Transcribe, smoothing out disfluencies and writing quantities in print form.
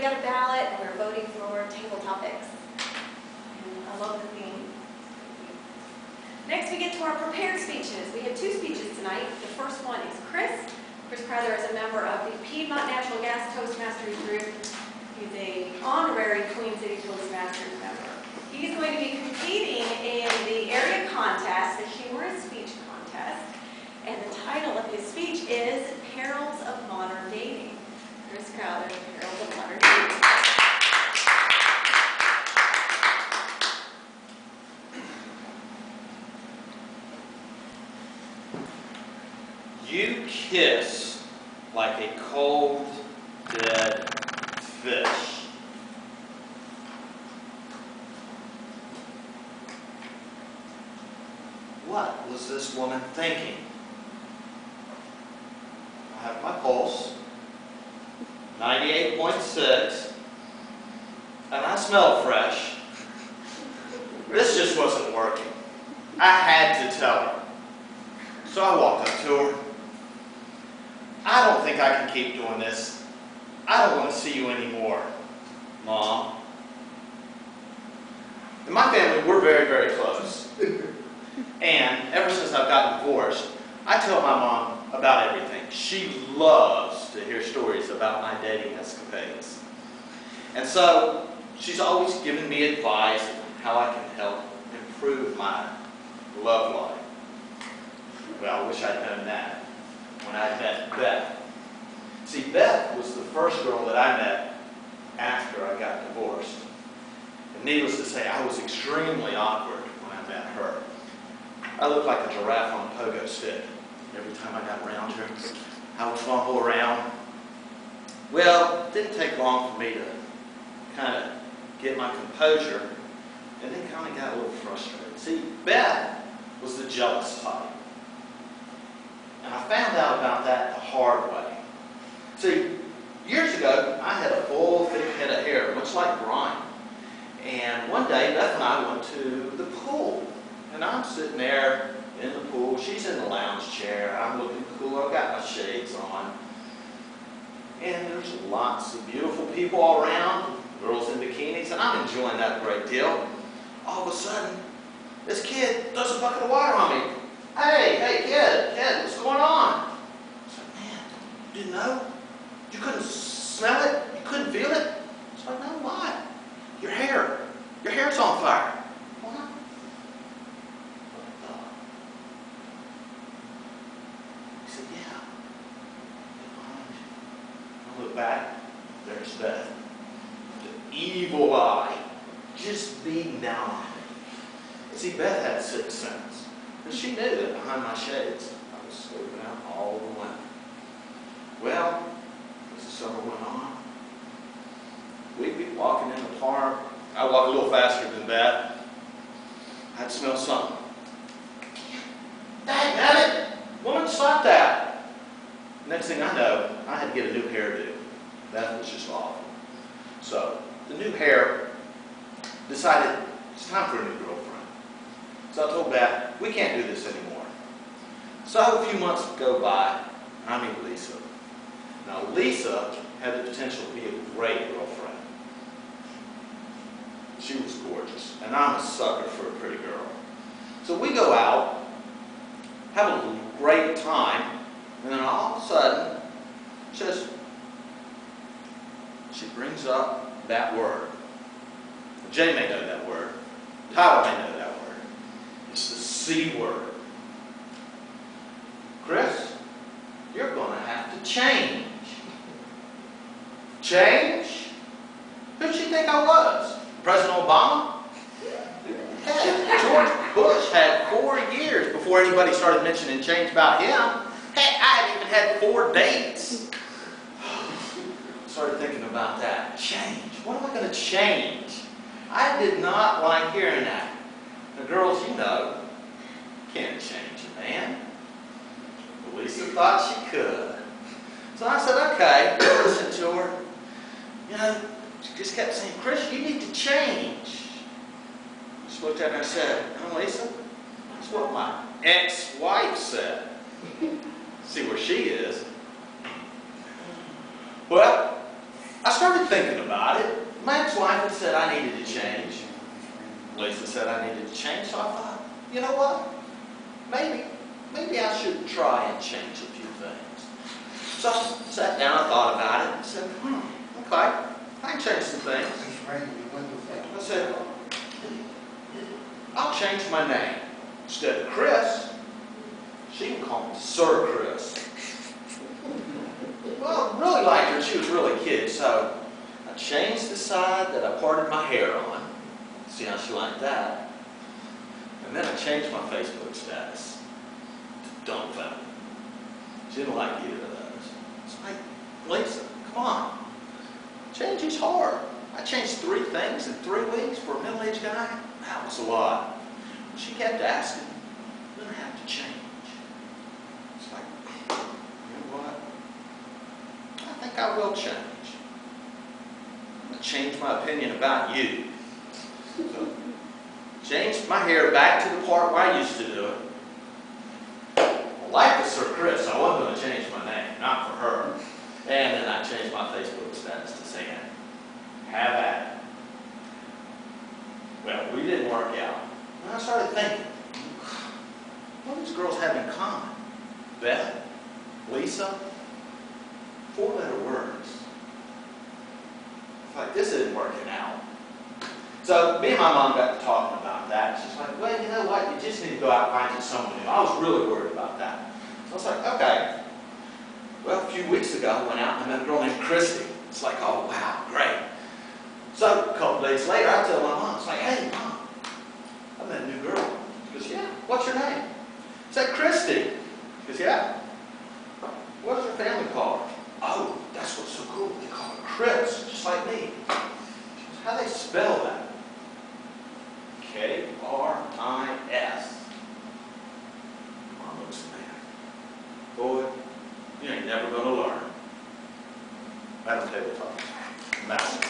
got a ballot and we're voting for table topics. And I love the theme. Next we get to our prepared speeches. We have 2 speeches tonight. The first one is Chris. Chris Crowther is a member of the Piedmont Natural Gas Toastmasters group. He's an honorary Queen City Toastmasters member. He's going to be competing in the area contest, the Humorous speech contest. And the title of his speech is Perils of Modern Dating. Chris Crowther, Perils of Modern Dating. You kiss like a cold, dead fish. What was this woman thinking? I have my pulse, 98.6, and I smell fresh. This just wasn't working. I had to tell her. So I walked up to her. I don't think I can keep doing this. I don't want to see you anymore, Mom. In my family, we're very, very close. And ever since I've gotten divorced, I tell my mom about everything. She loves to hear stories about my dating escapades. And so she's always given me advice on how I can help improve my love life. Well, I wish I'd known that when I met Beth. See, Beth was the first girl that I met after I got divorced. And needless to say, I was extremely awkward when I met her. I looked like a giraffe on a pogo stick. Every time I got around her, I would fumble around. Well, it didn't take long for me to kind of get my composure, and then kind of got a little frustrated. See, Beth was the jealous type. And I found out about that the hard way. See, years ago, I had a full, thick head of hair, much like Brian. And one day, Beth and I went to the pool. And I'm sitting there in the pool. She's in the lounge chair. I'm looking cool. I've got my shades on. And there's lots of beautiful people all around, girls in bikinis, and I'm enjoying that a great deal. All of a sudden, this kid throws a bucket of water on me. Hey, kid, what's going on? I said, man, you didn't know? You couldn't smell it? You couldn't feel it? I said, no, why? Your hair's on fire. What? He said, yeah. I look back, there's Beth. The evil eye just beating down on me. See, Beth had 6th sense. And she knew that behind my shades, I was scoping out all the women. Well, as the summer went on, we'd be walking in the park. I'd walk a little faster than Beth. I'd smell something. Dang, woman, stop that. Next thing I know, I had to get a new hairdo. Beth was just awful. So, the new hair decided it's time for a new girlfriend. So I told Beth, we can't do this anymore. So a few months go by, and I meet Lisa. Now Lisa had the potential to be a great girlfriend. She was gorgeous, and I'm a sucker for a pretty girl. So we go out, have a great time, and then all of a sudden, she brings up that word. Jay may know that word. Tyler may know that word. It's the C word. Chris, you're going to have to change. Change? Who'd she think I was? President Obama? Heck, George Bush had 4 years before anybody started mentioning change about him. Heck, I hadn't even had 4 dates. Started thinking about that. Change. What am I going to change? I did not like hearing that. The girls, you know, can't change a man. But Lisa thought she could. So I said, okay, listen to her. You know, she just kept saying, Chris, you need to change. I just looked at her and said, no, Lisa, that's what my ex-wife said. See where she is. Well, I started thinking about it. My ex-wife had said I needed to change. Lisa said I needed to change, so I thought, you know what? Maybe I should try and change a few things. So I sat down and thought about it and said, okay, I can change some things. I said, I'll change my name. Instead of Chris, she can call me Sir Chris. Well, I really liked her. She was really cute, so I changed the side that I parted my hair on. See how she liked that. And then I changed my Facebook status to Don't Family. She didn't like either of those. It's like, Lisa, come on. Change is hard. I changed 3 things in 3 weeks for a middle-aged guy. That was a lot. She kept asking, I'm going to have to change. It's like, you know what? I think I will change. I'm going to change my opinion about you. So, changed my hair back to the part where I used to do it. I like the Sir Chris. I wasn't going to change my name, not for her. And then I changed my Facebook status to saying, have at it. Well, we didn't work out. And I started thinking, what do these girls have in common? Beth, Lisa, 4-letter words. It's like, this isn't working out. So me and my mom got to talking about that. She's like, well, you know what? You just need to go out and find you someone new. I was really worried about that. So I was like, okay. Well, a few weeks ago, I went out and I met a girl named Christy. It's like, oh, wow, great. So a couple days later, I tell my mom, it's like, hey, Mom, I met a new girl. She goes, yeah, what's your name? I said, Christy. She goes, yeah. What's her family called her? Oh, that's what's so cool. They call her Chris, just like me. She goes, how do they spell that? K-R-I-S. Mom looks mad. Boy, you ain't never going to learn. Madam Tabletop. Master.